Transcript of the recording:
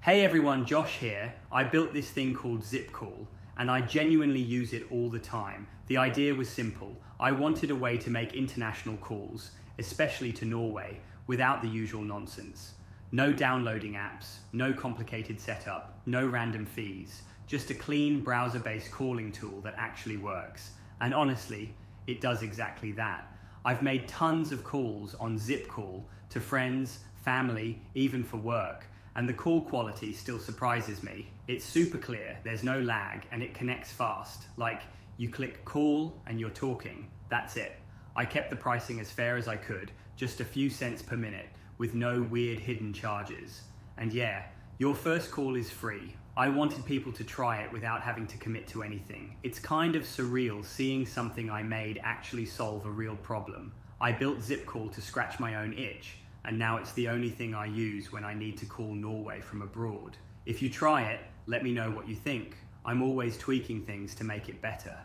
Hey everyone, Josh here. I built this thing called ZippCall, and I genuinely use it all the time. The idea was simple. I wanted a way to make international calls, especially to Norway, without the usual nonsense. No downloading apps, no complicated setup, no random fees, just a clean browser-based calling tool that actually works. And honestly, it does exactly that. I've made tons of calls on ZippCall to friends, family, even for work. And the call quality still surprises me. It's super clear, there's no lag, and it connects fast. Like, you click call and you're talking. That's it. I kept the pricing as fair as I could, just a few cents per minute, with no weird hidden charges. And yeah, your first call is free. I wanted people to try it without having to commit to anything. It's kind of surreal seeing something I made actually solve a real problem. I built ZippCall to scratch my own itch, and now it's the only thing I use when I need to call Norway from abroad. If you try it, let me know what you think. I'm always tweaking things to make it better.